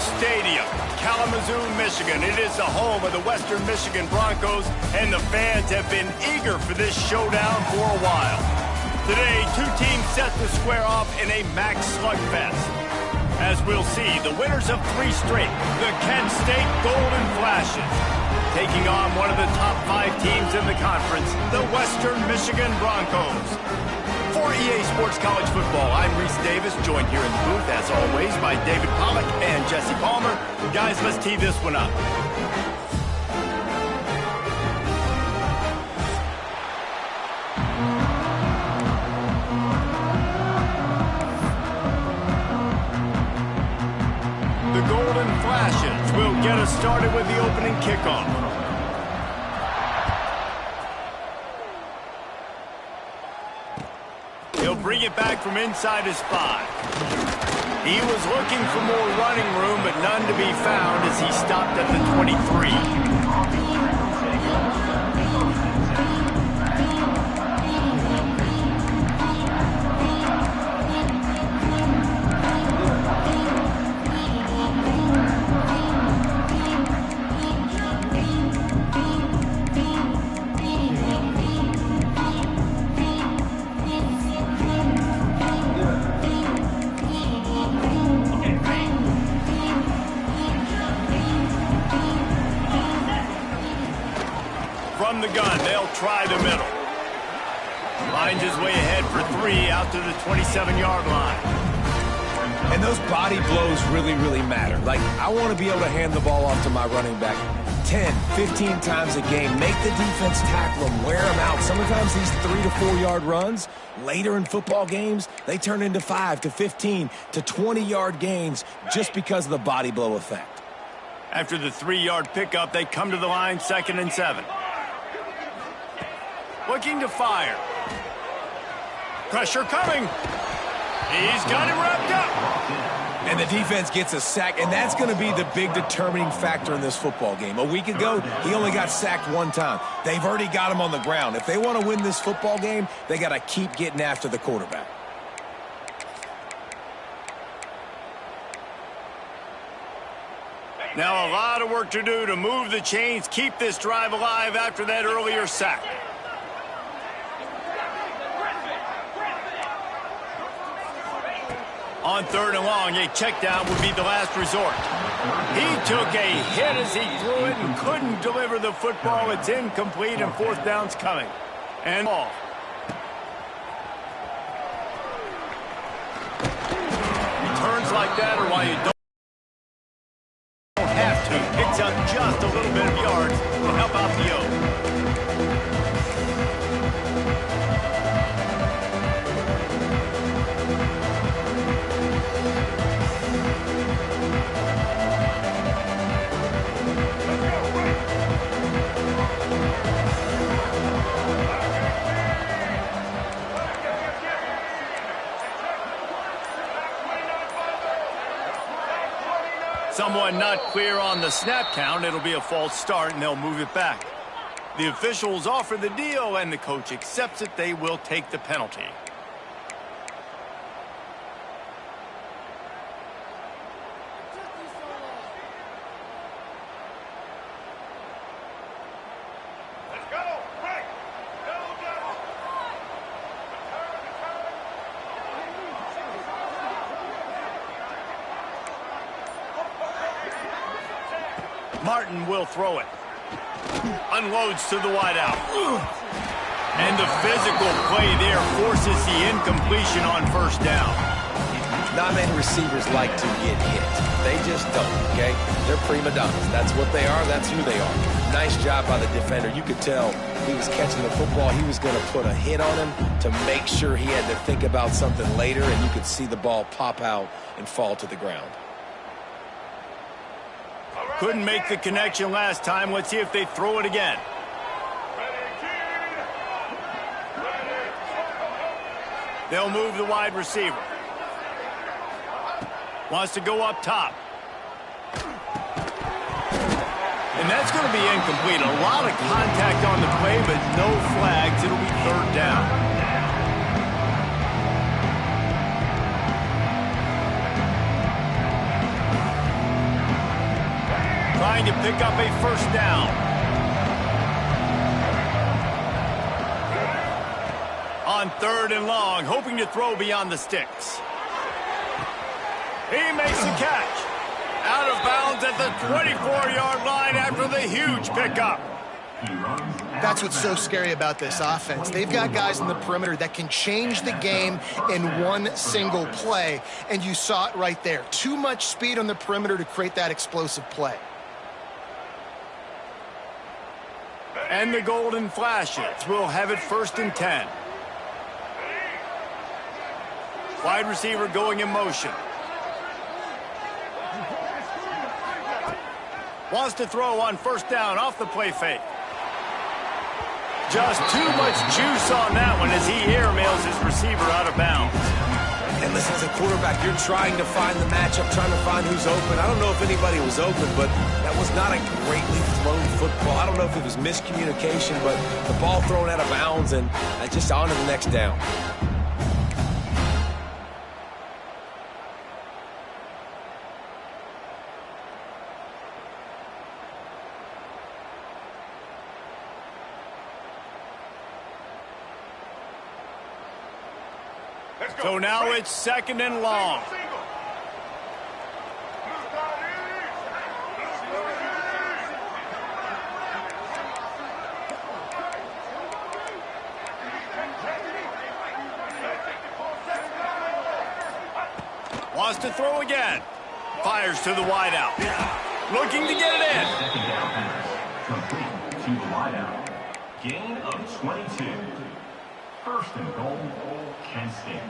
Stadium, Kalamazoo, Michigan. It is the home of the Western Michigan Broncos, and the fans have been eager for this showdown for a while. Today, two teams set to square off in a max slugfest. As we'll see, the winners of 3 straight, the Kent State Golden Flashes, taking on one of the top 5 teams in the conference, the Western Michigan Broncos. For EA Sports College Football, I'm Reese Davis, joined here in the booth, as always, by David Pollack and Jesse Palmer. Guys, let's tee this one up. The Golden Flashes will get us started with the opening kickoff. He'll bring it back from inside his 5. He was looking for more running room, but none to be found as he stopped at the 23. From the gun, they'll try the middle. Finds his way ahead for 3 out to the 27-yard line. And those body blows really, really matter. Like, I want to be able to hand the ball off to my running back 10, 15 times a game. Make the defense tackle them, wear them out. Sometimes these 3 to 4 yard runs, later in football games, they turn into 5 to 15 to 20-yard gains just because of the body blow effect. After the 3-yard pickup, they come to the line, 2nd and 7. Looking to fire. Pressure coming. He's got it wrapped up. And the defense gets a sack, and that's going to be the big determining factor in this football game. A week ago, he only got sacked 1 time. They've already got him on the ground. If they want to win this football game, they got to keep getting after the quarterback. Now a lot of work to do to move the chains, keep this drive alive after that earlier sack. On 3rd and long, a check down would be the last resort. He took a hit as he threw it and couldn't deliver the football. It's incomplete, and 4th down's coming. And ball. Returns like that are why you don't have to. Picks up just a little bit of yards to help out the O. Someone not clear on the snap count. It'll be a false start, and they'll move it back. The officials offer the deal, and the coach accepts it. They will take the penalty. Martin will throw it. Unloads to the wideout. And the physical play there forces the incompletion on 1st down. Not many receivers like to get hit. They just don't, okay? They're prima donnas. That's what they are. That's who they are. Nice job by the defender. You could tell he was catching the football. He was going to put a hit on him to make sure he had to think about something later, and you could see the ball pop out and fall to the ground. Couldn't make the connection last time. Let's see if they throw it again. They'll move the wide receiver. Wants to go up top. And that's going to be incomplete. A lot of contact on the play, but no flags. It'll be 3rd down. trying to pick up a first down. On 3rd and long, hoping to throw beyond the sticks. He makes the catch. Out of bounds at the 24-yard line after the huge pickup. That's what's so scary about this offense. They've got guys in the perimeter that can change the game in one single play, and you saw it right there. Too much speed on the perimeter to create that explosive play. And the golden flashes will have it 1st and 10. Wide receiver going in motion. Wants to throw on 1st down off the play fake. Just too much juice on that one as he airmails his receiver out of bounds. And listen, as a quarterback, you're trying to find the matchup, trying to find who's open. I don't know if anybody was open, but that was not a greatly thrown football. I don't know if it was miscommunication, but the ball thrown out of bounds and just on to the next down. So now it's 2nd and long. Wants to throw again. Fires to the wideout. Looking to get it in. Second down pass. Complete to the wideout. Gain of 22. 1st and goal, Kent State.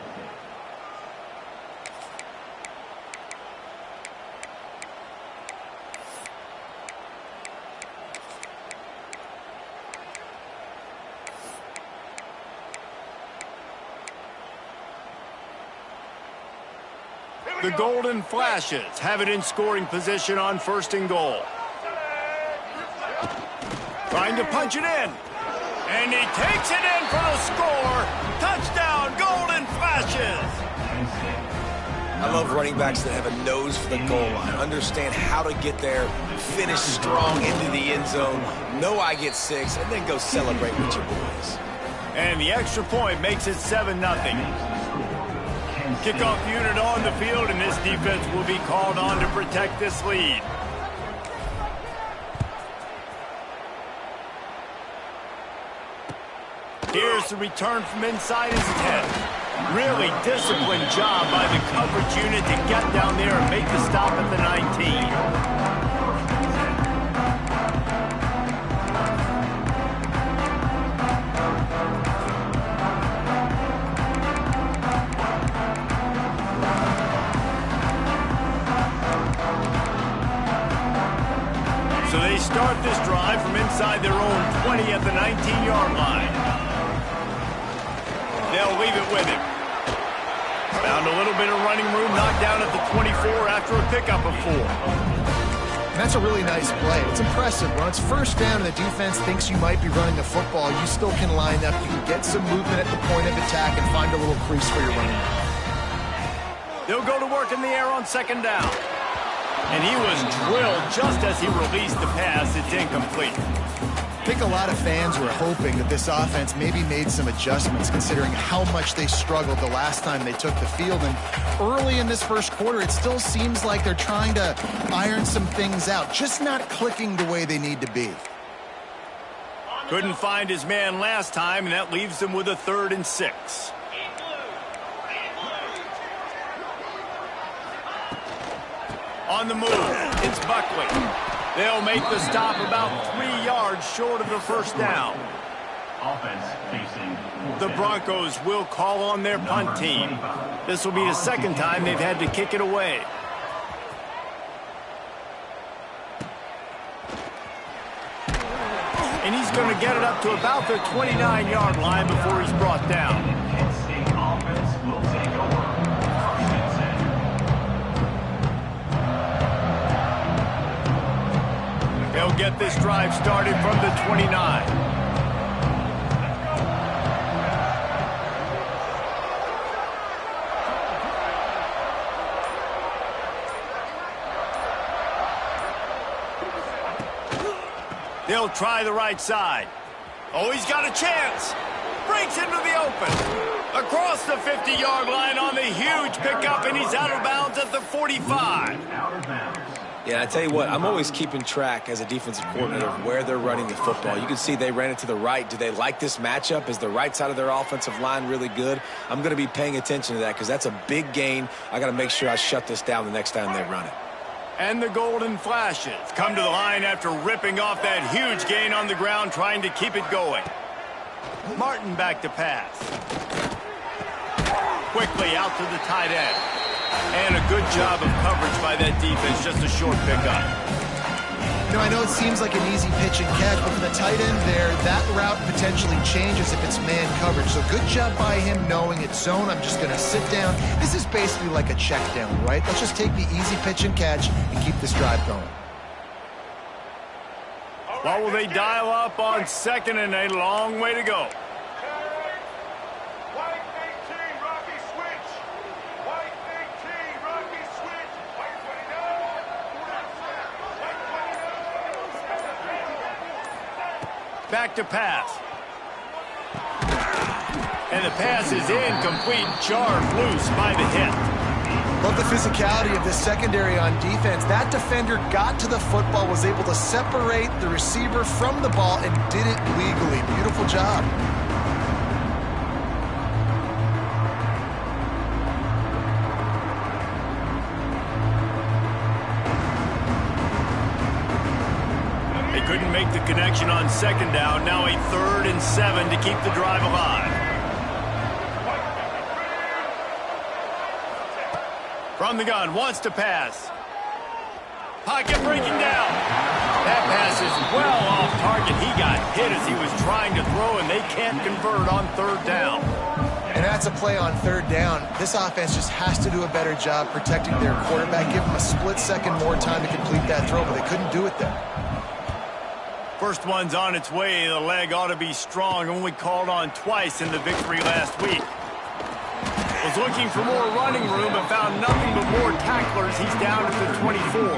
The Golden Flashes have it in scoring position on 1st and goal. Trying to punch it in. And he takes it in for the score. Touchdown, Golden Flashes. I love running backs that have a nose for the goal line. Understand how to get there, finish strong into the end zone, know I get 6, and then go celebrate with your boys. And the extra point makes it 7-0. Kickoff unit on the field, and this defense will be called on to protect this lead. Here's the return from inside his 10. Really disciplined job by the coverage unit to get down there and make the stop at the 19. So they start this drive from inside their own 20 at the 19-yard line. They'll leave it with him. Found a little bit of running room, knocked down at the 24 after a pickup of 4. That's a really nice play. It's impressive. When it's 1st down and the defense thinks you might be running the football, you still can line up. You can get some movement at the point of attack and find a little crease for your running back. They'll go to work in the air on 2nd down. And he was drilled just as he released the pass. It's incomplete. I think a lot of fans were hoping that this offense maybe made some adjustments considering how much they struggled the last time they took the field. And early in this 1st quarter, it still seems like they're trying to iron some things out, just not clicking the way they need to be. Couldn't find his man last time, and that leaves them with a 3rd and 6. On the move, it's Buckley. They'll make the stop about 3 yards short of the 1st down. Offense facing The Broncos will call on their punt team. This will be the 2nd time they've had to kick it away. And he's going to get it up to about the 29-yard line before he's brought down. Kent State offense will take over. 1st and 10. They'll get this drive started from the 29. They'll try the right side. Oh, he's got a chance. Breaks into the open. Across the 50-yard line on the huge pickup, and he's out of bounds at the 45. Yeah, I tell you what, I'm always keeping track as a defensive coordinator of where they're running the football. You can see they ran it to the right. Do they like this matchup? Is the right side of their offensive line really good? I'm going to be paying attention to that because that's a big gain. I got to make sure I shut this down the next time they run it. And the golden flashes come to the line after ripping off that huge gain on the ground, trying to keep it going. Martin back to pass. Quickly out to the tight end. And a good job of coverage by that defense, just a short pickup. You know, I know it seems like an easy pitch and catch, but for the tight end there, that route potentially changes if it's man coverage. So good job by him knowing it's zone. I'm just going to sit down. This is basically like a check down, right? Let's just take the easy pitch and catch and keep this drive going. Well, will they dial up on 2nd and a long way to go? Back to pass. And the pass is incomplete, jarred loose by the hit. Love the physicality of this secondary on defense. That defender got to the football, was able to separate the receiver from the ball, and did it legally. Beautiful job. Couldn't make the connection on 2nd down. Now a 3rd and 7 to keep the drive alive. From the gun, wants to pass. Pocket breaking down. That pass is well off target. He got hit as he was trying to throw, and they can't convert on 3rd down. And that's a play on 3rd down. This offense just has to do a better job protecting their quarterback. Give him a split second more time to complete that throw, but they couldn't do it there. First one's on its way. The leg ought to be strong. Only called on twice in the victory last week. Was looking for more running room but found nothing but more tacklers. He's down at the 24.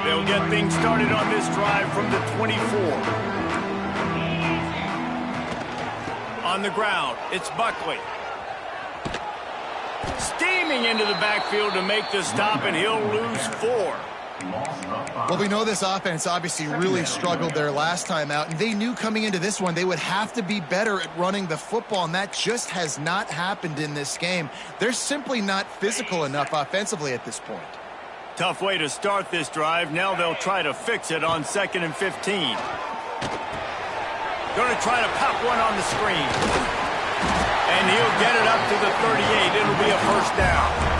They'll get things started on this drive from the 24. On the ground, it's Buckley. Steaming into the backfield to make the stop, and he'll lose 4. Well, we know this offense obviously really struggled their last time out, and they knew coming into this one they would have to be better at running the football, and that just has not happened in this game. They're simply not physical enough offensively at this point. Tough way to start this drive. Now they'll try to fix it on 2nd and 15. Going to try to pop one on the screen. And he'll get it up to the 38. It'll be a 1st down.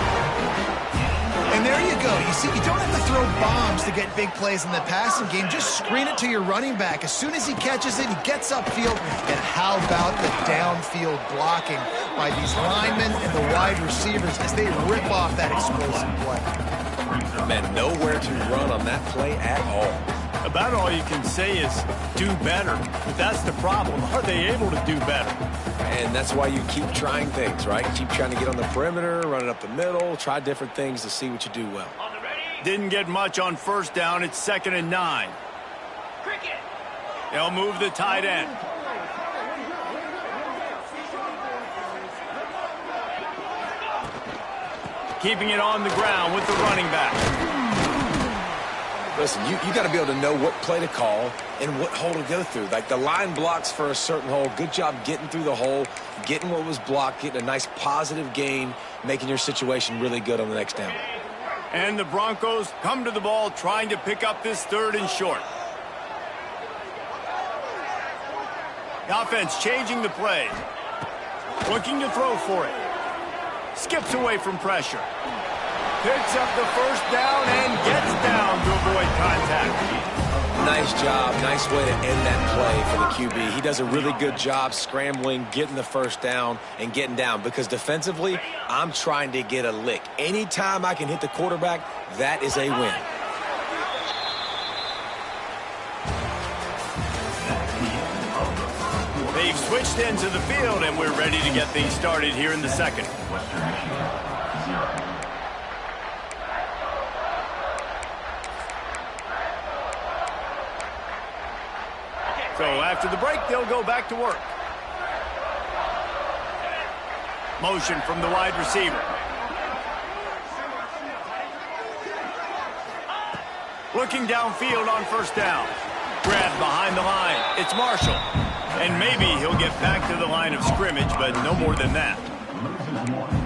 And there you go. You see, you don't have to throw bombs to get big plays in the passing game. Just screen it to your running back. As soon as he catches it, he gets upfield. And how about the downfield blocking by these linemen and the wide receivers as they rip off that explosive play? Man, nowhere to run on that play at all. About all you can say is do better. But that's the problem. Are they able to do better? And that's why you keep trying things, right? Keep trying to get on the perimeter, run it up the middle, try different things to see what you do well. Didn't get much on 1st down. It's 2nd and 9. They'll move the tight end. Keeping it on the ground with the running back. Listen, you got to be able to know what play to call and what hole to go through. Like the line blocks for a certain hole. Good job getting through the hole, getting what was blocked, getting a nice positive gain, making your situation really good on the next down. And the Broncos come to the ball trying to pick up this 3rd and short. The offense changing the play. Looking to throw for it. Skips away from pressure. Picks up the 1st down and gets down to avoid contact. Nice job. Nice way to end that play for the QB. He does a really good job scrambling, getting the 1st down, and getting down. Because defensively, I'm trying to get a lick. Anytime I can hit the quarterback, that is a win. They've switched into the field, and we're ready to get things started here in the 2nd. After the break, they'll go back to work. Motion from the wide receiver. Looking downfield on first down. Grab behind the line. It's Marshall. And maybe he'll get back to the line of scrimmage, but no more than that.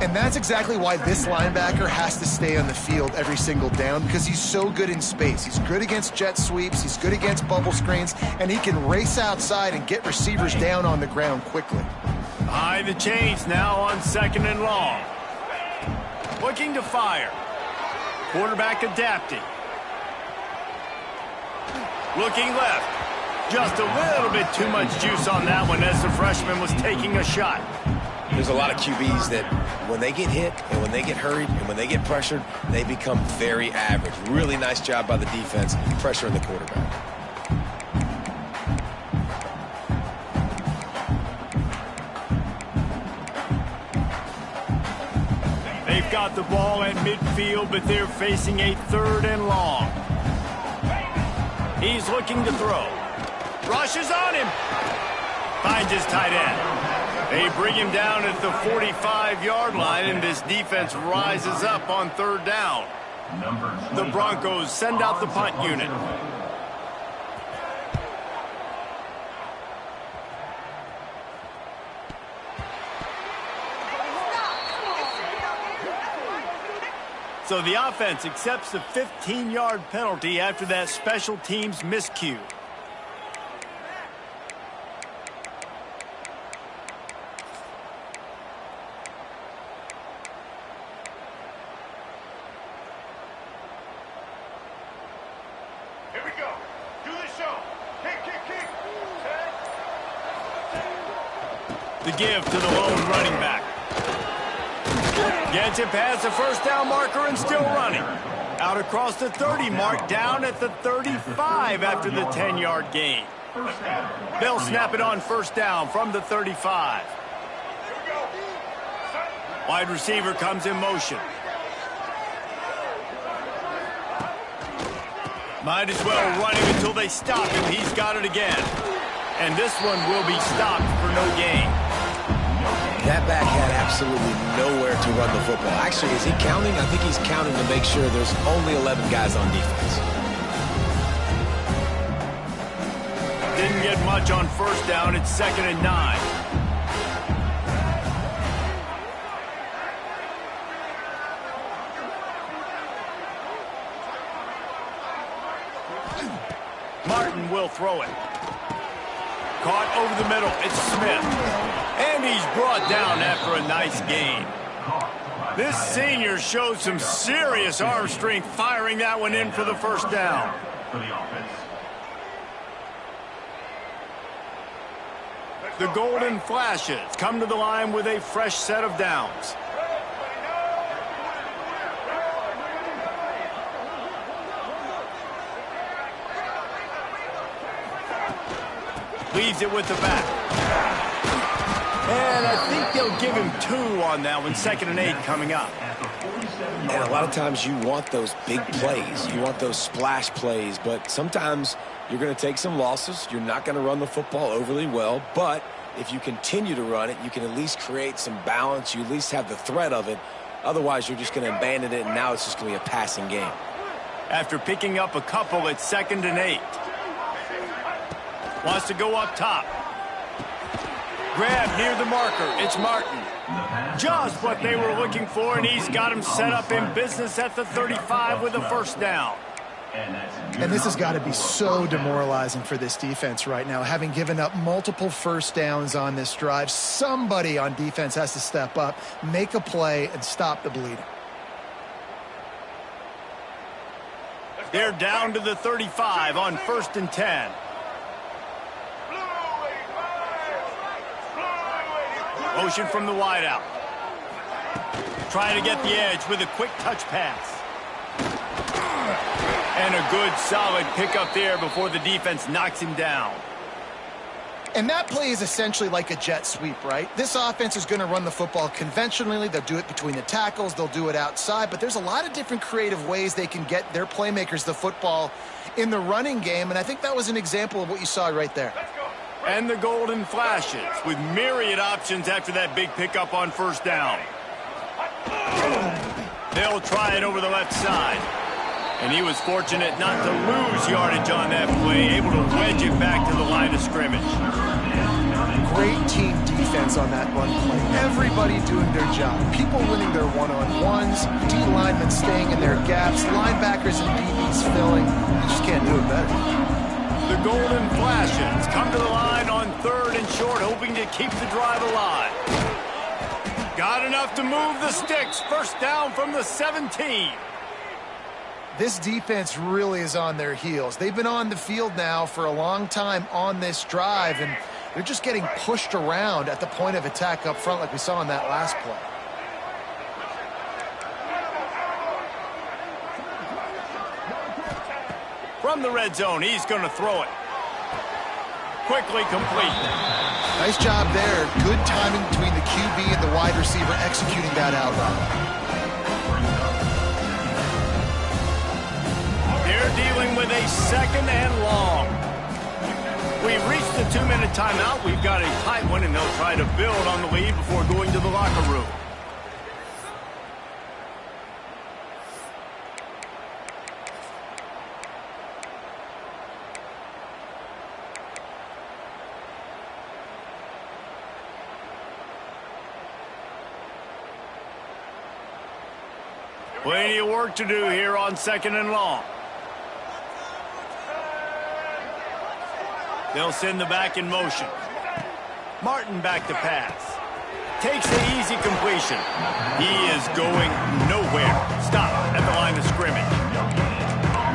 And that's exactly why this linebacker has to stay on the field every single down, because he's so good in space. He's good against jet sweeps, he's good against bubble screens, and he can race outside and get receivers down on the ground quickly. High the chains now on 2nd and long. Looking to fire. Quarterback adapting. Looking left. Just a little bit too much juice on that one as the freshman was taking a shot. There's a lot of QBs that when they get hit and when they get hurried and when they get pressured, they become very average. Really nice job by the defense pressuring the quarterback. They've got the ball at midfield, but they're facing a 3rd and long. He's looking to throw. Rushes on him. Finds his tight end. They bring him down at the 45-yard line, and this defense rises up on 3rd down. The Broncos send out the punt unit. So the offense accepts the 15-yard penalty after that special teams miscue. The give to the lone running back. Gets it past the first down marker and still running. Out across the 30 mark, down at the 35 after the 10-yard gain. They'll snap it on first down from the 35. Wide receiver comes in motion. Might as well run him until they stop him. He's got it again. And this one will be stopped for no gain. That back had absolutely nowhere to run the football. Actually, is he counting? I think he's counting to make sure there's only 11 guys on defense. Didn't get much on first down. It's 2nd and 9. Martin will throw it. Caught over the middle. It's Smith. And he's brought down after a nice gain. This senior showed some serious arm strength firing that one in for the first down. The Golden Flashes come to the line with a fresh set of downs. Leaves it with the back. And I think they'll give him 2 on that one. 2nd and 8 coming up. And a lot of times you want those big plays. You want those splash plays. But sometimes you're going to take some losses. You're not going to run the football overly well. But if you continue to run it, you can at least create some balance. You at least have the threat of it. Otherwise, you're just going to abandon it, and now it's just going to be a passing game. After picking up a couple, it's 2nd and 8. Wants to go up top. Grab near the marker. It's Martin. Just what they were looking for, and he's got him set up in business at the 35 with a first down. And this has got to be so demoralizing for this defense right now. Having given up multiple first downs on this drive, somebody on defense has to step up, make a play, and stop the bleeding. They're down to the 35 on 1st and 10. Motion from the wideout. Trying to get the edge with a quick touch pass. And a good, solid pickup there before the defense knocks him down. And that play is essentially like a jet sweep, right? This offense is going to run the football conventionally. They'll do it between the tackles. They'll do it outside. But there's a lot of different creative ways they can get their playmakers the football in the running game. And I think that was an example of what you saw right there. And the golden flashes with myriad options after that big pickup on first down. They'll try it over the left side. And he was fortunate not to lose yardage on that play, able to wedge it back to the line of scrimmage. Great team defense on that run play. Everybody doing their job. People winning their one-on-ones, D linemen staying in their gaps, linebackers and DBs filling. You just can't do it better. The golden flashes come to the line on 3rd and short, hoping to keep the drive alive. Got enough to move the sticks. First down from the 17. This defense really is on their heels. They've been on the field now for a long time on this drive, and they're just getting pushed around at the point of attack up front like we saw in that last play. From the red zone, he's going to throw it. Quickly complete. Nice job there. Good timing between the QB and the wide receiver executing that out route. They're dealing with a 2nd and long. We've reached the 2-minute timeout. We've got a tight one, and they'll try to build on the lead before going to the locker room. Plenty of work to do here on 2nd and long. They'll send the back in motion. Martin back to pass. Takes the easy completion. He is going nowhere. Stop at the line of scrimmage.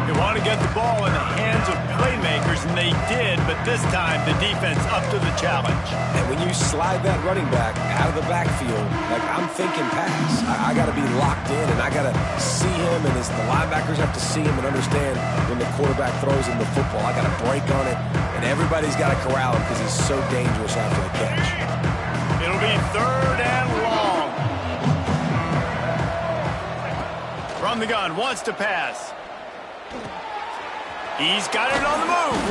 They want to get the ball in the hands of playmakers, and they did, but this time the defense up to the challenge. And when you slide that running back out of the backfield, like I'm thinking pass, I got to be locked in, and I got to see him, and as the linebackers have to see him and understand when the quarterback throws him the football, I got to break on it, and everybody's got to corral him because he's so dangerous after the catch. It'll be 3rd and long. From the gun, wants to pass. He's got it on the move.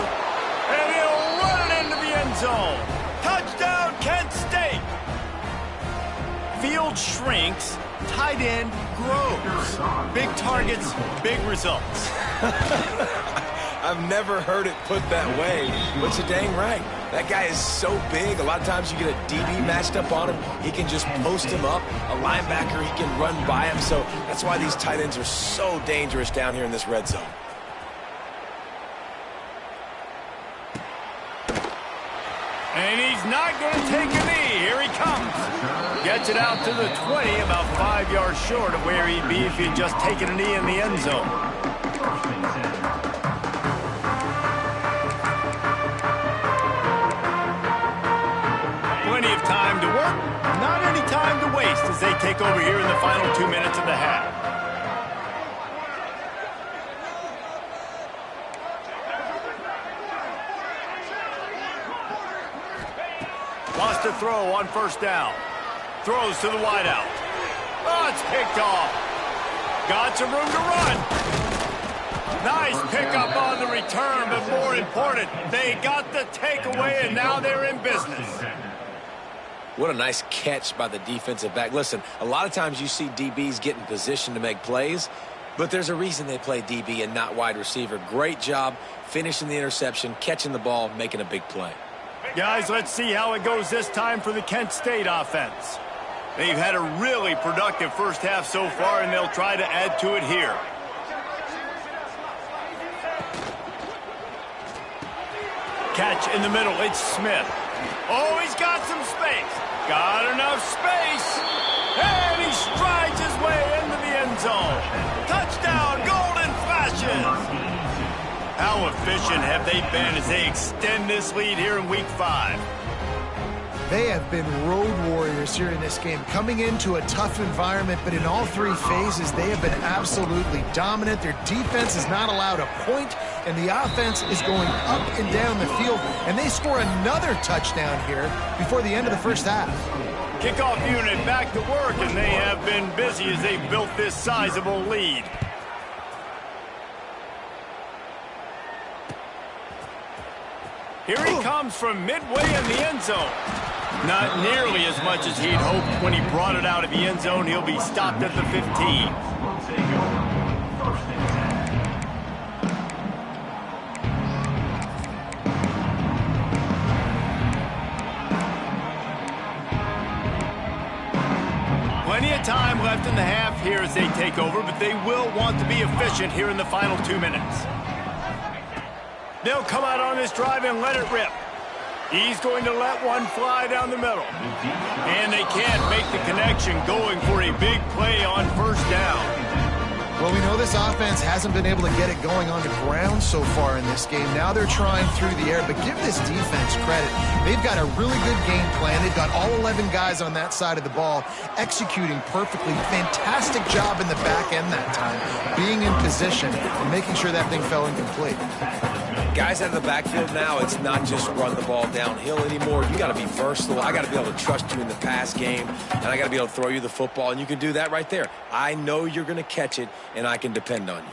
And he'll run it into the end zone. Touchdown, Kent State. Field shrinks, tight end grows. Big targets, big results. I've never heard it put that way, but you're dang right. That guy is so big. A lot of times you get a DB matched up on him. He can just post him up. A linebacker, he can run by him. So that's why these tight ends are so dangerous down here in this red zone. And he's not going to take a knee. Here he comes. Gets it out to the 20, about 5 yards short of where he'd be if he'd just taken a knee in the end zone. Plenty of time to work, not any time to waste as they take over here in the final 2 minutes of the half. Wants to throw on first down. Throws to the wideout. Oh, it's picked off. Got some room to run. Nice pickup on the return, but more important, they got the takeaway, and now they're in business. What a nice catch by the defensive back. Listen, a lot of times you see DBs get in position to make plays, but there's a reason they play DB and not wide receiver. Great job finishing the interception, catching the ball, making a big play. Guys, let's see how it goes this time for the Kent State offense. They've had a really productive first half so far, and they'll try to add to it here. Catch in the middle, it's Smith. Oh, he's got some space. Got enough space. And he strides his way into the end zone. Touchdown, Golden Flashes. How efficient have they been as they extend this lead here in Week 5? They have been road warriors here in this game, coming into a tough environment, but in all 3 phases, they have been absolutely dominant. Their defense is not allowed a point, and the offense is going up and down the field, and they score another touchdown here before the end of the first half. Kickoff unit back to work, and they have been busy as they built this sizable lead. Here he comes from midway in the end zone. Not nearly as much as he'd hoped when he brought it out of the end zone. He'll be stopped at the 15. Will take over. First and 10. Plenty of time left in the half here as they take over, but they will want to be efficient here in the final 2 minutes. They'll come out on this drive and let it rip. He's going to let one fly down the middle. And they can't make the connection, going for a big play on first down. Well, we know this offense hasn't been able to get it going on the ground so far in this game. Now they're trying through the air, but give this defense credit. They've got a really good game plan. They've got all 11 guys on that side of the ball executing perfectly. Fantastic job in the back end that time, being in position and making sure that thing fell incomplete. Guys out of the backfield now, it's not just run the ball downhill anymore. You got to be versatile. I got to be able to trust you in the pass game, and I got to be able to throw you the football, and you can do that right there. I know you're going to catch it, and I can depend on you.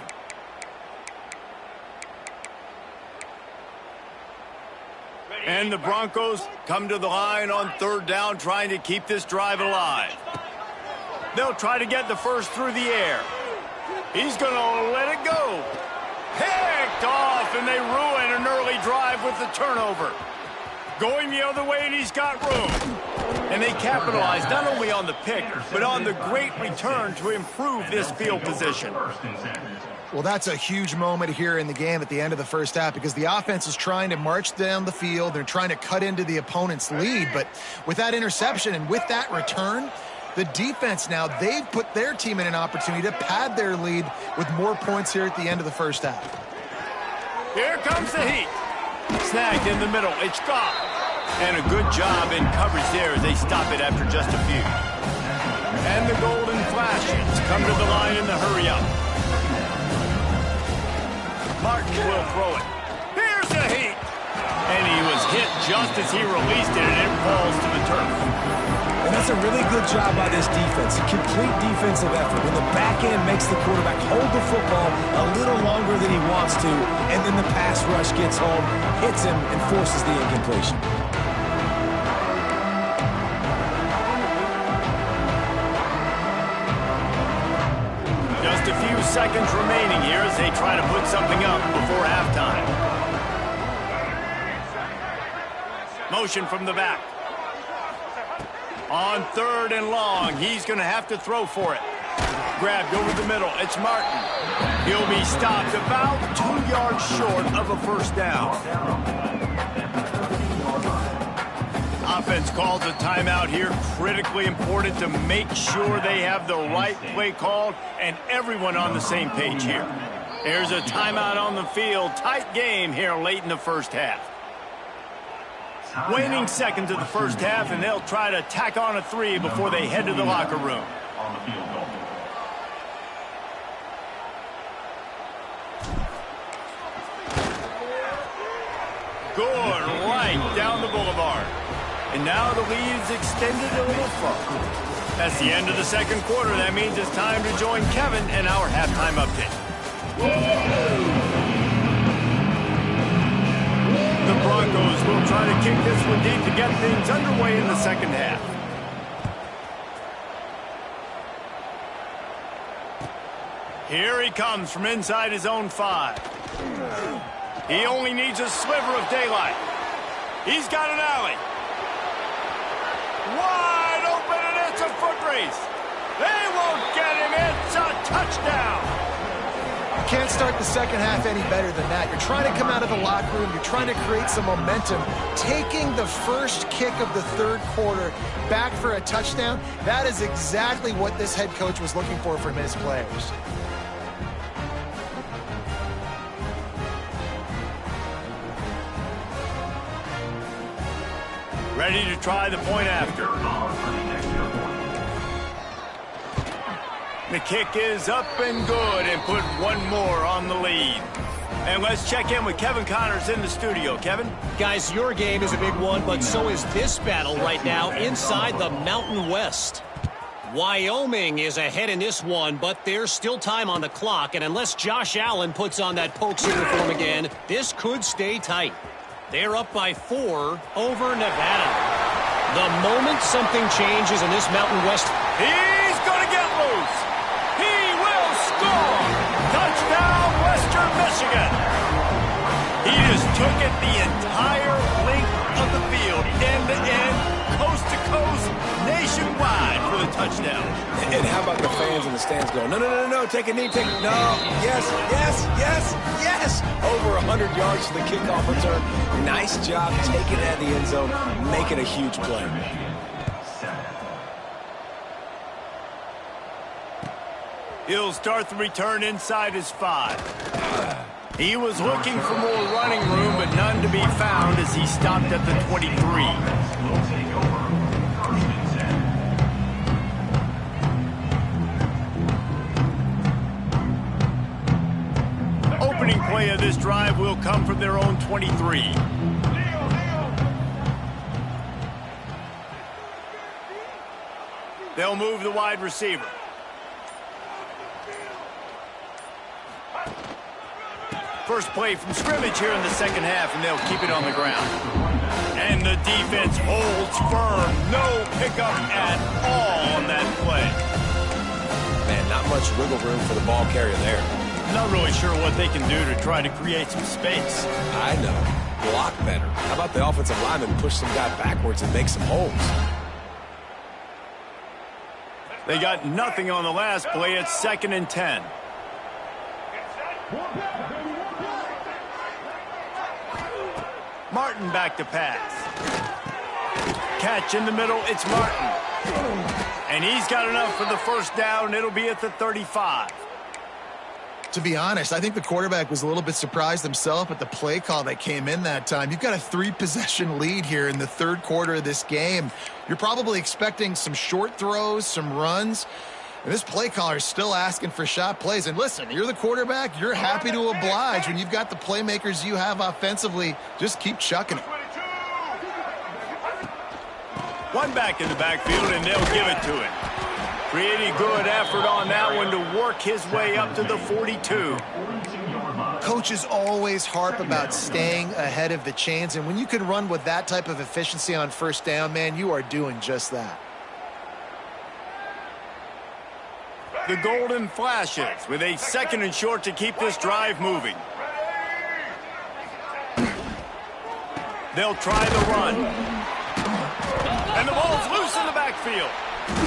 And the Broncos come to the line on third down, trying to keep this drive alive. They'll try to get the first through the air. He's going to let it go. Picked off, and they ruin an early drive with the turnover. Going the other way, and he's got room. And they capitalize not only on the pick, but on the great return to improve this field position. Well, that's a huge moment here in the game at the end of the first half, because the offense is trying to march down the field. They're trying to cut into the opponent's lead, but with that interception and with that return, the defense now, they've put their team in an opportunity to pad their lead with more points here at the end of the first half. Here comes the heat. Snagged in the middle. It's gone. And a good job in coverage there as they stop it after just a few. And the golden flashes come to the line in the hurry up. Martin will throw it. Here's the heat. And he was hit just as he released it, and it falls to the turf. And that's a really good job by this defense, a complete defensive effort. When the back end makes the quarterback hold the football a little longer than he wants to, and then the pass rush gets home, hits him, and forces the incompletion. Just a few seconds remaining here as they try to put something up before halftime. Motion from the back. On third and long, he's going to have to throw for it. Grabbed over the middle. It's Martin. He'll be stopped about 2 yards short of a first down. Offense calls a timeout here. Critically important to make sure they have the right play called and everyone on the same page here. There's a timeout on the field. Tight game here late in the first half. Waning seconds of the first half, and they'll try to tack on a 3 before they head to the locker room. On the field goal. Good right down the boulevard. And now the lead is extended a little further. That's the end of the second quarter. That means it's time to join Kevin in our halftime update. The Broncos will try to kick this one deep to get things underway in the second half. Here he comes from inside his own 5. He only needs a sliver of daylight. He's got an alley. Wide open, and it's a foot race. They won't get him. It's a touchdown. You can't start the second half any better than that. You're trying to come out of the locker room. You're trying to create some momentum. Taking the first kick of the third quarter back for a touchdown, that is exactly what this head coach was looking for from his players. Ready to try the point after. The kick is up and good, and put one more on the lead. And let's check in with Kevin Connors in the studio. Kevin? Guys, your game is a big one, but so is this battle right now inside the Mountain West. Wyoming is ahead in this one, but there's still time on the clock, and unless Josh Allen puts on that Pokes uniform again, this could stay tight. They're up by 4 over Nevada. The moment something changes in this Mountain West, He's going to get loose. He will score. Touchdown, Western Michigan. He just took it the entire length of the field, end to end, coast to coast, nationwide for the touchdown. And how about the fans in the stands going, no, no, no, no, take a knee, take it. No, yes, yes, yes, yes. Over 100 yards to the kickoff return. Nice job taking it out of the end zone, making a huge play. He'll start the return inside his 5. He was looking for more running room, but none to be found as he stopped at the 23. Will take over. First and 10. Opening play of this drive will come from their own 23. They'll move the wide receiver. First play from scrimmage here in the second half, and they'll keep it on the ground. And the defense holds firm. No pickup at all on that play. Man, not much wiggle room for the ball carrier there. Not really sure what they can do to try to create some space. I know. Block better. How about the offensive lineman push some guy backwards and make some holes? They got nothing on the last play. It's 2nd and 10. Martin back to pass. Catch in the middle, it's Martin. And he's got enough for the first down. It'll be at the 35. To be honest, I think the quarterback was a little bit surprised himself at the play call that came in that time. You've got a 3-possession lead here in the third quarter of this game. You're probably expecting some short throws, some runs. And this play caller is still asking for shot plays. And listen, you're the quarterback. You're happy to oblige when you've got the playmakers you have offensively. Just keep chucking it. One back in the backfield, and they'll give it to him. Pretty good effort on that one to work his way up to the 42. Coaches always harp about staying ahead of the chains. And when you can run with that type of efficiency on first down, man, you are doing just that. The golden flashes with a 2nd and short to keep this drive moving. They'll try the run. And the ball's loose in the backfield.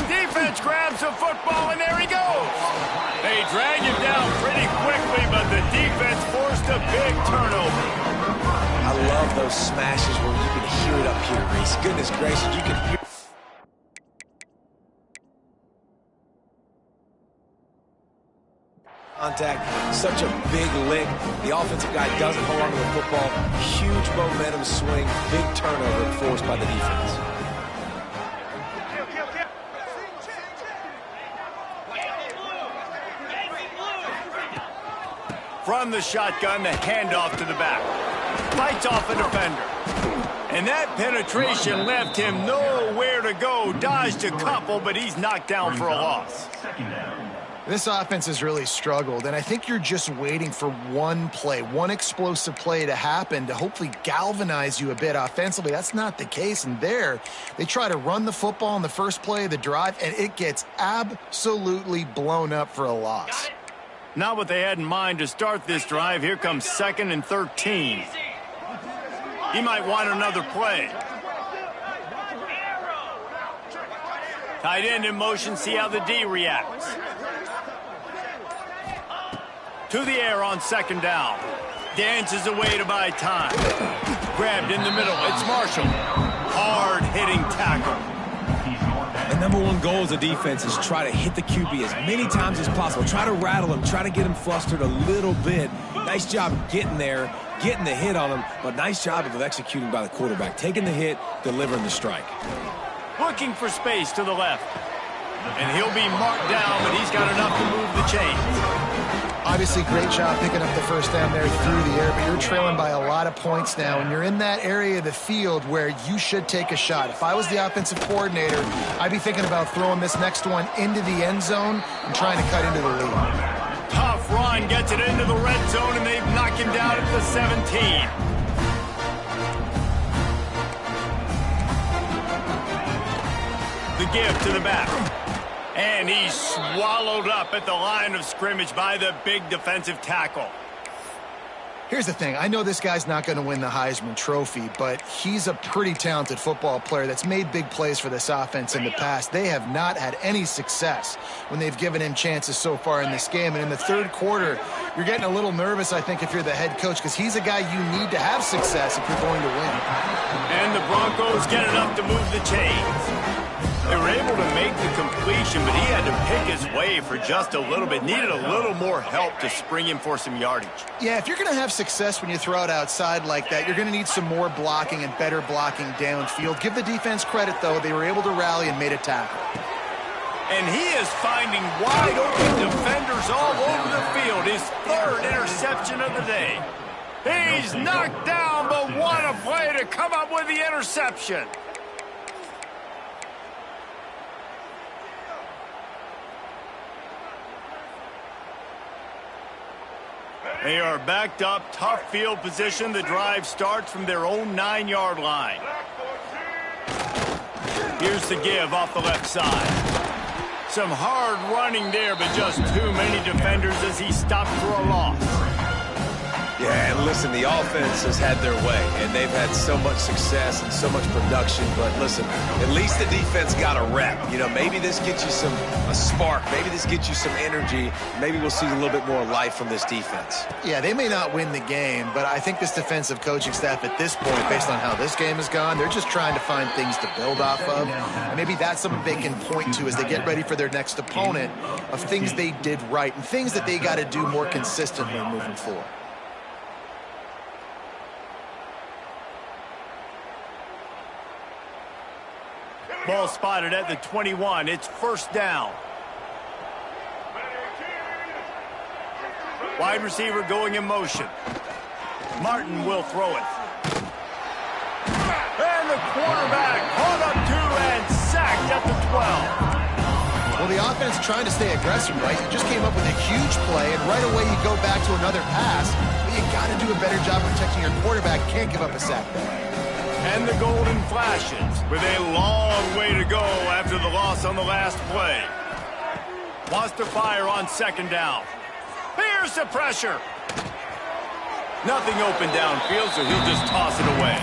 Defense grabs the football, and there he goes. They drag him down pretty quickly, but the defense forced a big turnover. I love those smashes where you can hear it up here, Reese. Goodness gracious, you can hear contact, such a big lick. The offensive guy doesn't hold on to the football. Huge momentum swing, big turnover forced by the defense. From the shotgun, the handoff to the back. Fights off a defender. And that penetration left him nowhere to go. Dodged a couple, but he's knocked down for a loss. This offense has really struggled, and I think you're just waiting for one play, one explosive play to happen to hopefully galvanize you a bit offensively. That's not the case, and there they try to run the football in the first play of the drive, and it gets absolutely blown up for a loss. Not what they had in mind to start this drive. Here comes 2nd and 13. He might want another play. Tight end in motion, see how the D reacts. To the air on 2nd down. Dances away to buy time. Grabbed in the middle. It's Marshall. Hard-hitting tackle. The number one goal as a defense is try to hit the QB as many times as possible. Try to rattle him. Try to get him flustered a little bit. Nice job getting there, getting the hit on him, but nice job of executing by the quarterback. Taking the hit, delivering the strike. Looking for space to the left. And he'll be marked down, but he's got enough to move the chains. Obviously, great job picking up the first down there through the air, but you're trailing by a lot of points now, and you're in that area of the field where you should take a shot. If I was the offensive coordinator, I'd be thinking about throwing this next one into the end zone and trying to cut into the lead. Tough run, gets it into the red zone, and they've knocked him down at the 17. the give to the back. And he's swallowed up at the line of scrimmage by the big defensive tackle. Here's the thing. I know this guy's not going to win the Heisman Trophy, but he's a pretty talented football player that's made big plays for this offense in the past. They have not had any success when they've given him chances so far in this game. And in the third quarter, you're getting a little nervous, I think, if you're the head coach, because he's a guy you need to have success if you're going to win. And the Broncos get enough to move the chains. They were able to make the completion, but he had to pick his way for just a little bit. Needed a little more help to spring him for some yardage. Yeah, if you're going to have success when you throw it outside like that, you're going to need some more blocking and better blocking downfield. Give the defense credit, though. They were able to rally and made a tackle. And he is finding wide open defenders all over the field. His third interception of the day. He's knocked down, but what a play to come up with the interception. They are backed up, tough field position. The drive starts from their own 9-yard line. Here's the give off the left side. Some hard running there, but just too many defenders as he stopped for a loss. Yeah, and listen, the offense has had their way, and they've had so much success and so much production. But listen, at least the defense got a rep. You know, maybe this gets you a spark. Maybe this gets you some energy. Maybe we'll see a little bit more life from this defense. Yeah, they may not win the game, but I think this defensive coaching staff at this point, based on how this game has gone, they're just trying to find things to build off of. And maybe that's something they can point to as they get ready for their next opponent, of things they did right and things that they got to do more consistently moving forward. Ball spotted at the 21. It's first down. Wide receiver going in motion. Martin will throw it. And the quarterback caught up to and sacked at the 12. Well, the offense trying to stay aggressive, right? You just came up with a huge play, and right away you go back to another pass. But you got to do a better job protecting your quarterback. Can't give up a sack there. And the golden flashes with a long way to go after the loss on the last play. Wants to fire on second down. Here's the pressure. Nothing open downfield, so he'll just toss it away.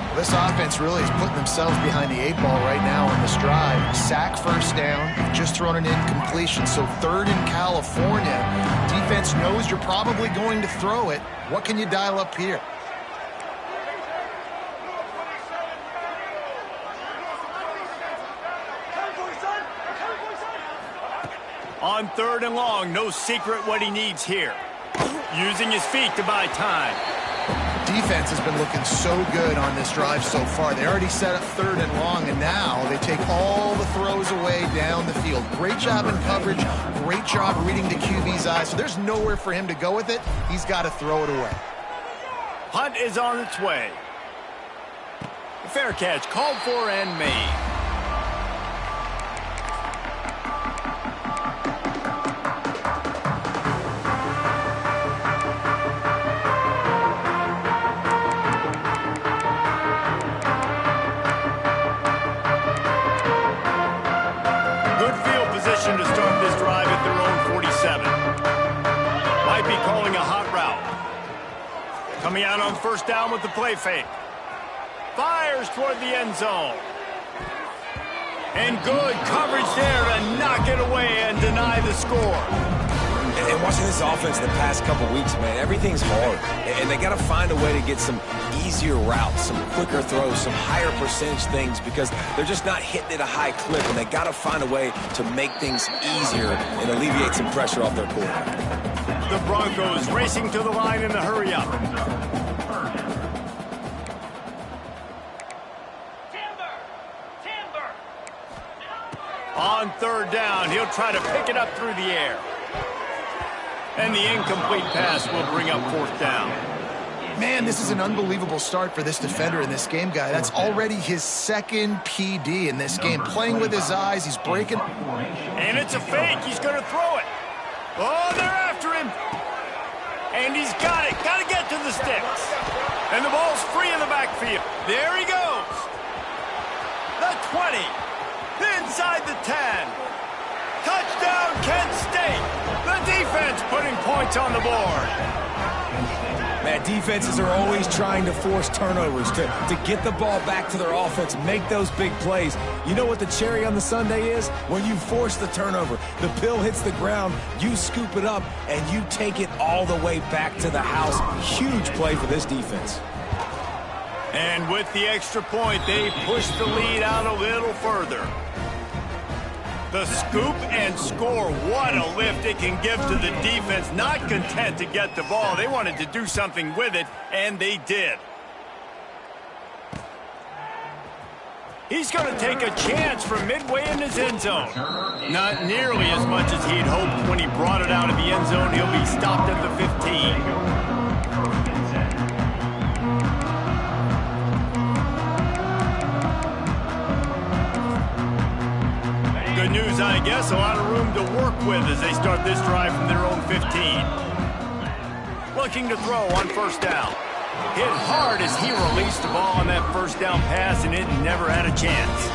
Well, this offense really is putting themselves behind the 8-ball right now on this drive. Sack first down, just thrown an incompletion, so third in California. Defense knows you're probably going to throw it. What can you dial up here? On third and long, no secret what he needs here. Using his feet to buy time. Defense has been looking so good on this drive so far. They already set up third and long, and now they take all the throws away down the field. Great job in coverage. Great job reading the QB's eyes. So there's nowhere for him to go with it. He's got to throw it away. Punt is on its way. Fair catch called for and made. To start this drive at their own 47. Might be calling a hot route. Coming out on first down with the play fake. Fires toward the end zone. And good coverage there to knock it away and deny the score. And watching this offense the past couple weeks, man, everything's hard. And they got to find a way to get some easier routes, some quicker throws, some higher percentage things, because they're just not hitting at a high clip, and they got to find a way to make things easier and alleviate some pressure off their quarterback. The Broncos racing to the line in a hurry up. On third down, he'll try to pick it up through the air. And the incomplete pass will bring up fourth down. Man, this is an unbelievable start for this defender in this game, guy. That's already his second PD in this game. Playing with his eyes, he's breaking. And it's a fake. He's going to throw it. Oh, they're after him. And he's got it. Got to get to the sticks. And the ball's free in the backfield. There he goes. The 20. inside the 10. Touchdown, Kent State. The defense putting points on the board. Man, defenses are always trying to force turnovers to get the ball back to their offense, make those big plays. You know what the cherry on the sundae is? When you force the turnover, the pill hits the ground, you scoop it up, and you take it all the way back to the house. Huge play for this defense. And with the extra point, they push the lead out a little further. The scoop and score, what a lift it can give to the defense. Not content to get the ball. They wanted to do something with it, and they did. He's going to take a chance from midway in his end zone. Not nearly as much as he'd hoped when he brought it out of the end zone. He'll be stopped at the 15. Good news, I guess. A lot of room to work with as they start this drive from their own 15. Looking to throw on first down. Hit hard as he released the ball on that first down pass, and it never had a chance.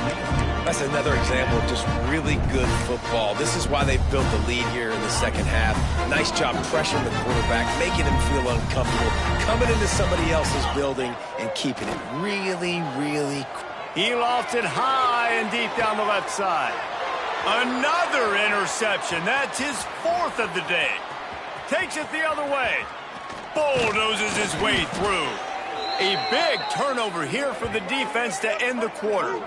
That's another example of just really good football. This is why they built the lead here in the second half. Nice job pressuring the quarterback, making him feel uncomfortable, coming into somebody else's building and keeping it really, really quick. He lofted high and deep down the left side. Another interception. That's his fourth of the day. Takes it the other way. Bulldozes his way through. A big turnover here for the defense to end the quarter.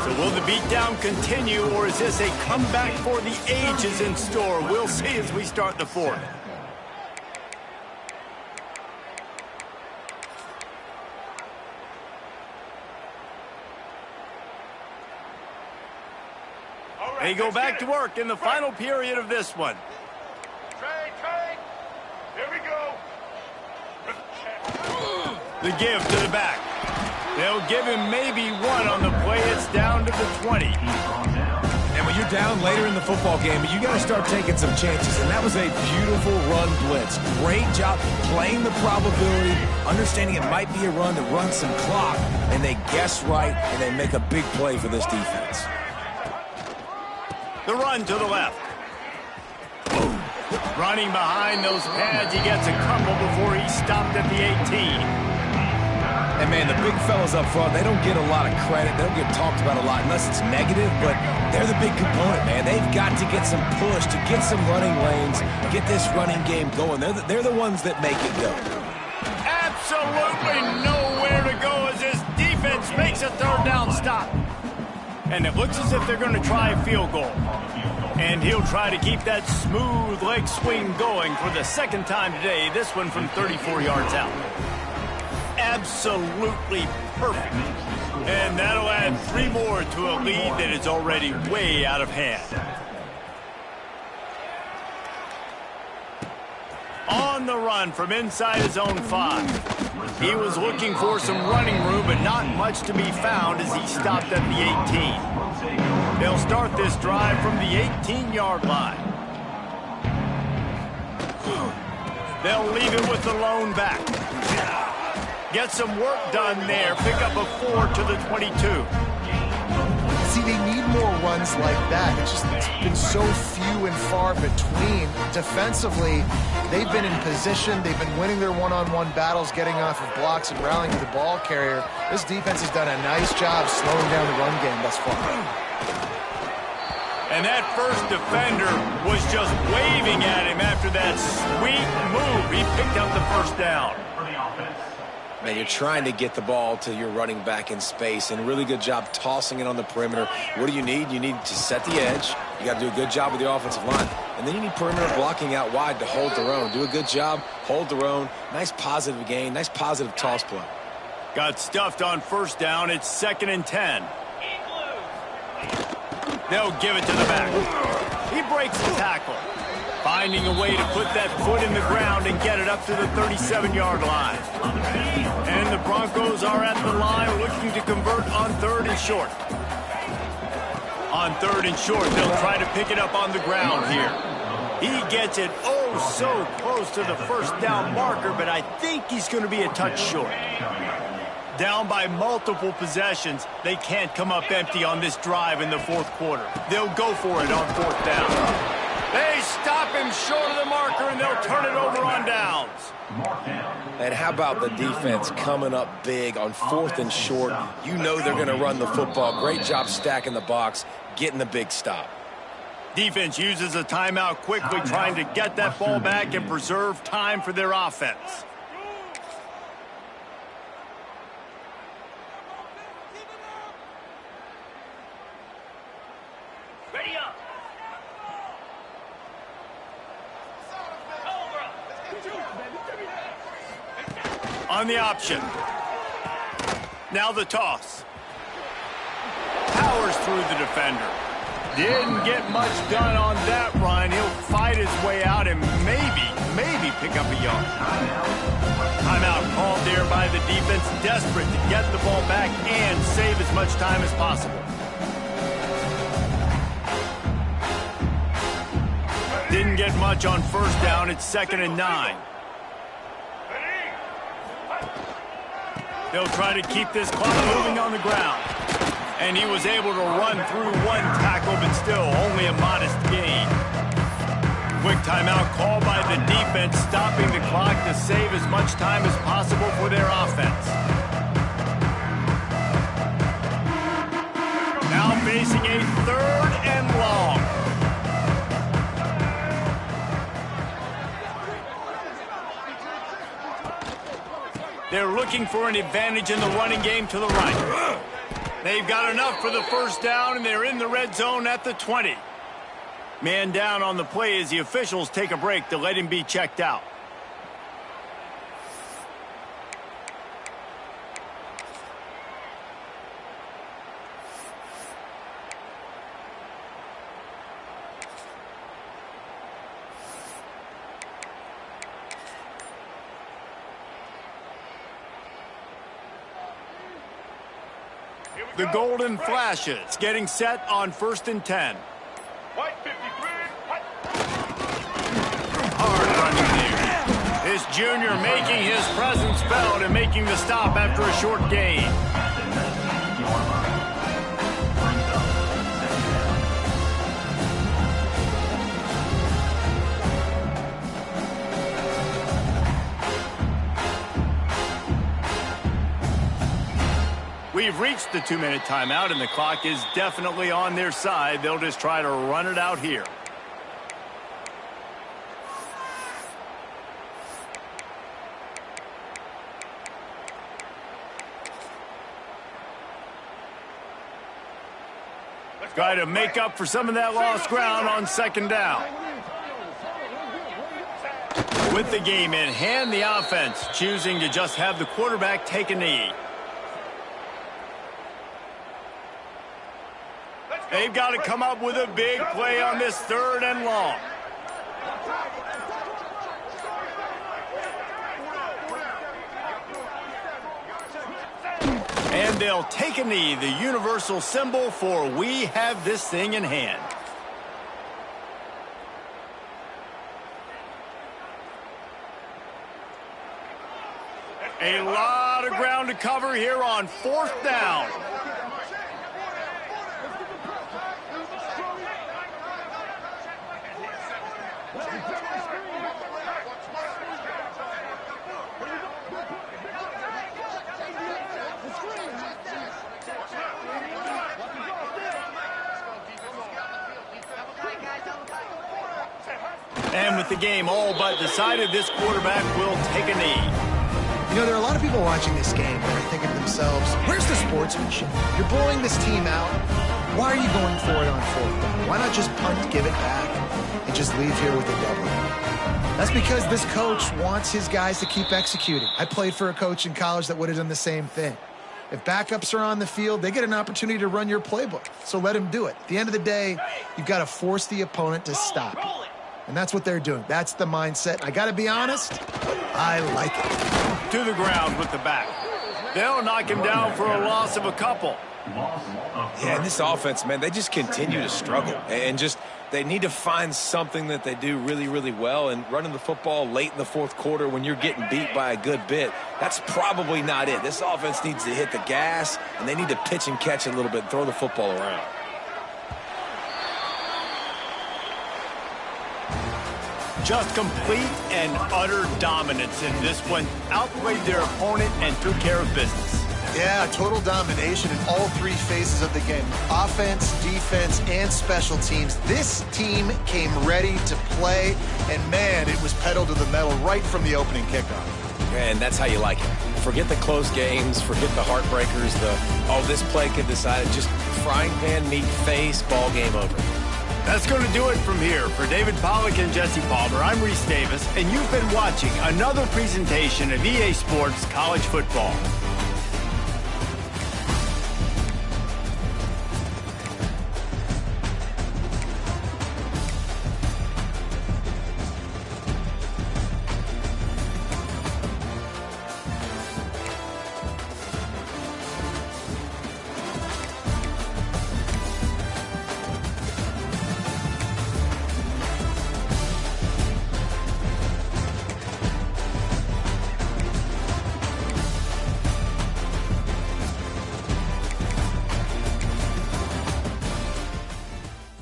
So will the beatdown continue, or is this a comeback for the ages in store? We'll see as we start the fourth. They go back to work in the final period of this one. Trey, here we go. The give to the back. They'll give him maybe one on the play. It's down to the 20. And when you're down later in the football game, you got to start taking some chances. And that was a beautiful run blitz. Great job playing the probability, understanding it might be a run to run some clock, and they guess right, and they make a big play for this defense. The run to the left. Boom. Running behind those pads, he gets a couple before he's stopped at the 18. And, man, the big fellas up front, they don't get a lot of credit. They don't get talked about a lot unless it's negative, but they're the big component, man. They've got to get some push, to get some running lanes, get this running game going. They're the ones that make it go. Absolutely nowhere to go as this defense makes a third down stop. And it looks as if they're going to try a field goal. And he'll try to keep that smooth leg swing going for the second time today, this one from 34 yards out. Absolutely perfect. And that'll add 3 more to a lead that is already way out of hand. On the run from inside his own 5. He was looking for some running room, but not much to be found as he stopped at the 18. They'll start this drive from the 18-yard line. They'll leave it with the lone back. Get some work done there. Pick up a 4 to the 22. See, they need more runs like that. It's been so few and far between. Defensively, they've been in position. They've been winning their one-on-one battles, getting off of blocks and rallying to the ball carrier. This defense has done a nice job slowing down the run game thus far. And that first defender was just waving at him after that sweet move. He picked up the first down. Man, you're trying to get the ball to your running back in space, and a really good job tossing it on the perimeter. What do you need? You need to set the edge. You got to do a good job with your offensive line. And then you need perimeter blocking out wide to hold their own. Do a good job, hold their own. Nice positive gain, nice positive toss play. Got stuffed on first down. It's 2nd and 10. They'll give it to the back. He breaks the tackle. Finding a way to put that foot in the ground and get it up to the 37-yard line. And the Broncos are at the line looking to convert on 3rd and short. On 3rd and short, they'll try to pick it up on the ground here. He gets it oh so close close to the first down marker, but I think he's going to be a touch short. Down by multiple possessions, they can't come up empty on this drive in the fourth quarter. They'll go for it on fourth down. They stop him short of the marker, and they'll turn it over on downs. And how about the defense coming up big on fourth and short? You know they're going to run the football. Great job stacking the box, getting the big stop. Defense uses a timeout quickly, trying to get that ball back and preserve time for their offense. Ready up. On the option. Now the toss. Powers through the defender. Didn't get much done on that run. He'll fight his way out and maybe pick up a yard. Timeout called there by the defense, desperate to get the ball back and save as much time as possible. Didn't get much on first down. It's 2nd and 9. They'll try to keep this clock moving on the ground. And he was able to run through one tackle, but still only a modest gain. Quick timeout called by the defense, stopping the clock to save as much time as possible for their offense. Now facing a 3rd and long. They're looking for an advantage in the running game to the right. They've got enough for the first down, and they're in the red zone at the 20. Man down on the play as the officials take a break to let him be checked out. The golden flashes getting set on 1st and 10. White 53. Hard running there. This junior making his presence felt and making the stop after a short gain. We've reached the 2-minute timeout, and the clock is definitely on their side. They'll just try to run it out here. Try to make up for some of that lost ground on 2nd down. With the game in hand, the offense choosing to just have the quarterback take a knee. They've got to come up with a big play on this 3rd and long. And they'll take a knee, the universal symbol for we have this thing in hand. A lot of ground to cover here on 4th down. And with the game all but decided, this quarterback will take a knee. You know, there are a lot of people watching this game that are thinking to themselves, where's the sportsmanship? You're blowing this team out. Why are you going for it on 4th down? Why not just punt, give it back, and just leave here with a W? That's because this coach wants his guys to keep executing. I played for a coach in college that would have done the same thing. If backups are on the field, they get an opportunity to run your playbook, so let them do it. At the end of the day, you've got to force the opponent to stop you. And that's what they're doing. That's the mindset. I got to be honest, I like it. To the ground with the back. They'll knock him down for a loss of a couple. Loss of Yeah, and this offense, man, they just continue to struggle. And just they need to find something that they do really, really well. And running the football late in the fourth quarter when you're getting beat by a good bit, that's probably not it. This offense needs to hit the gas, and they need to pitch and catch a little bit and throw the football around. Just complete and utter dominance in this one. Outplayed their opponent and took care of business. Yeah, total domination in all three phases of the game. Offense, defense, and special teams. This team came ready to play, and man, it was pedal to the metal right from the opening kickoff. And that's how you like it. Forget the close games, forget the heartbreakers, this play could decide it. Just frying pan meat face, ball game over. That's going to do it from here. For David Pollack and Jesse Palmer, I'm Reese Davis, and you've been watching another presentation of EA Sports College Football.